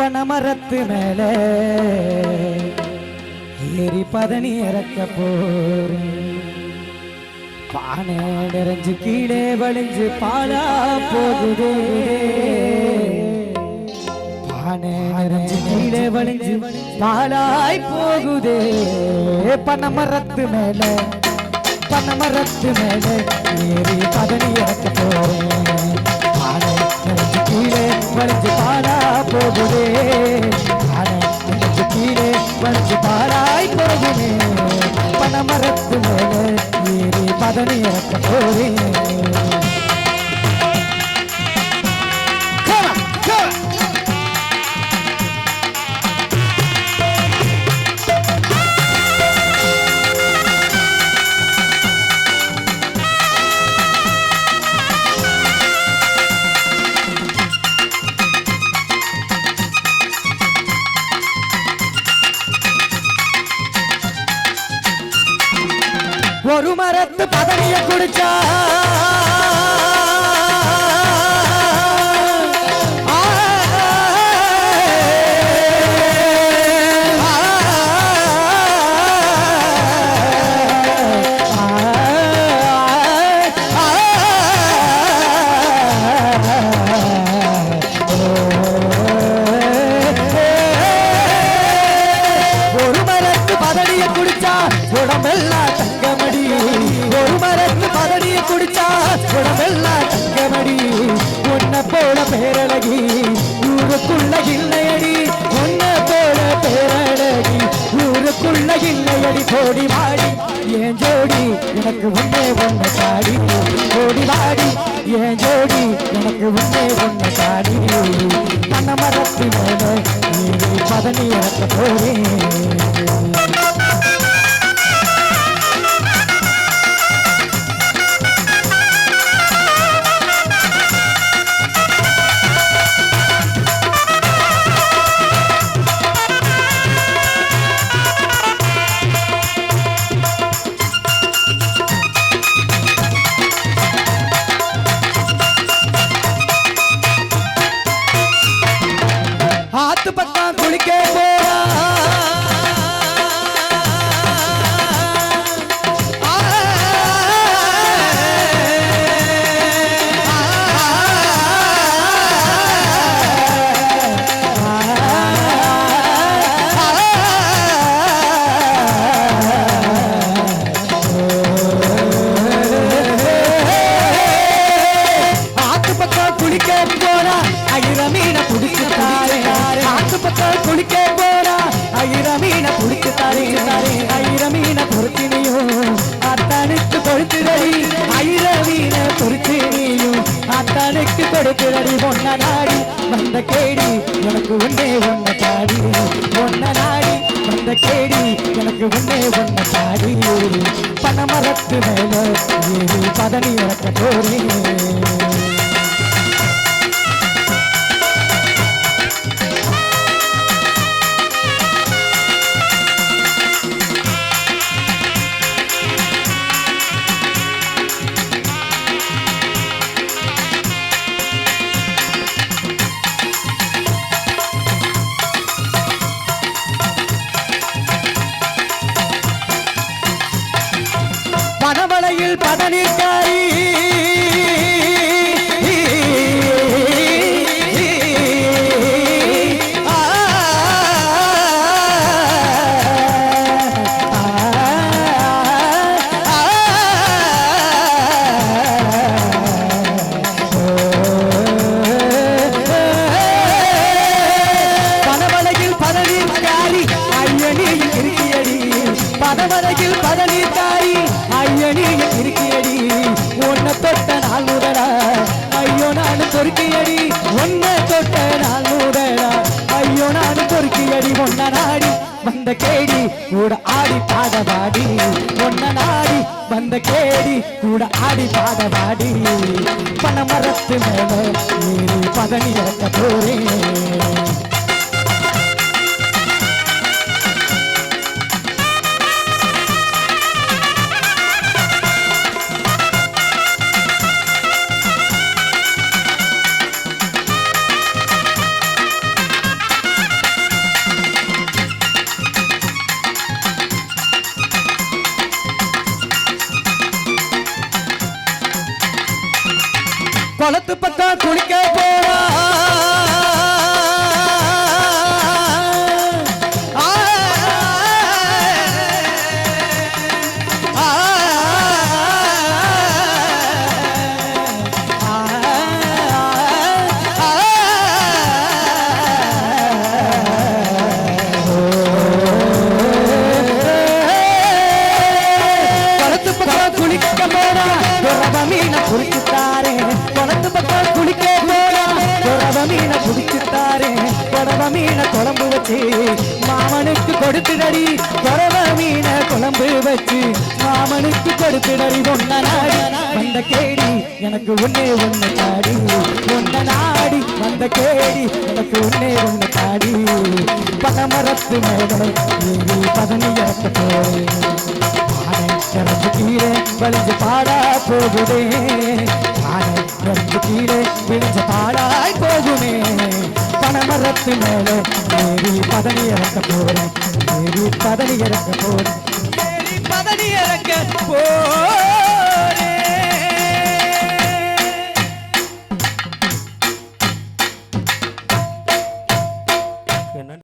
பனமரத்து மேல ஏறி பதனி இறக்க போறேன். பானை நிறைஞ்சு கீழே வழிஞ்சு பாலா போகுதே. பானை நிறைஞ்சு கீழே வழிஞ்சு பாலாய் போகுதே. பனமரத்து மேல ஏறி பதனி இறக்க போறேன். பானை நிறைஞ்சு கீழே வழிஞ்சு பாலா போகுதே. பானை நிறைஞ்சு கீழே வழிஞ்சு பாலாய் போகுதே. பனமரத்து மேல ஏறி பதனி இறக்க போறேன். ஒரு மரத்து பதனிய குடிச்சா ஒரு மரத்து பதனிய குடிச்சா உடம்பெல்லாம் தங்கமடி. ஒரு மரத்து பதனிய குடிச்சா உடம்பெல்லாம் தங்கமடி. உன்னை போல பேரழகி ஊருக்குள்ள இல்லையடி. உன்னை போல பேரழகி ஊருக்குள்ள இல்லையடி. கோடி வாடி ஏன் ஜோடி எனக்கு உன்னே ஒன்ன காடி. கோடி வாடி ஏன் ஜோடி எனக்கு உன்னே ஒன்ன காடி. பனமரத்து மேல ஏறி பதனி இறக்க போறேன். ஆத்து பக்கம் குளிக்க போறா. ஆத்து பக்கம் குளிக்க போறா. அகிர மீன புடிச்சு தாரே. ஆத்து பக்கம் குளிக்க போறா. அகிர மீன புடிச்சு தாரே. அகிர மீன பொறுத்தினியும் அத்தானுக்கு கொடுத்துடடி. அகிர மீன பொறுத்தினியும் அத்தானுக்கு கொடுத்துடடி. ஒன்ன நாடி வந்த கேடி எனக்கு உன்னே ஒன்ன தாடி. ஒன்ன நாடி வந்த கேடி எனக்கு உன்னே ஒன்ன தாடி. பனமரத்து மேல ஏறி பதனி இறக்க போறேன். பனவளையில் பதனிக்காரி பனவளையில் பதனிக்காரி ஐயனில் இருக்கியடி. பனவளையில் பதனிக்காரி ஐயனில் இருக்கியடி. உன்னை தொட்ட நாள் முதலா ஐயோ நான் பொறுக்கியடி. உன்னை தொட்ட நாள் முதலா ஐயோ நான் பொறுக்கியடி. ஒன்ன நாடி வந்த கேடி கூட ஆடி பாடவாடி. ஒன்ன நாடி வந்த கேடி கூட ஆடி பாடவாடி. பனமரத்து மேல ஏறி பதனி இறக்க போறேன். குளத்து பக்கம் குளிக்க போறா குடிச்சுத்தாரே குளத்து பக்கம் குளிக்க போறா குறவ மீன குடிச்சுத்தாரே குறவ மீன குழம்பு வச்சு மாமனுக்கு கொடுத்துடடி குறவ மீன குழம்பு வச்சு மாமனுக்கு கொடுத்துடடி ஒன்ன நாடி வந்த கேடி எனக்கு ஒன்னே ஒண்ணு தாடி ஒன்ன நாடி வந்த கேடி எனக்கு ஒன்னே ஒண்ணு தாடி பனமரத்து மேலே ஏறி பதனி இறக்க போறேன் கீழே வலிஞ்சு பாடா போகுதே கீழே விழிஞ்ச பாடாய் போகுமே பனமரத்து மேலே ஏறி பதனி இறக்க போறேன் ஏறி பதனி இறக்க போறேன் ஏறி பதனி இறக்க போ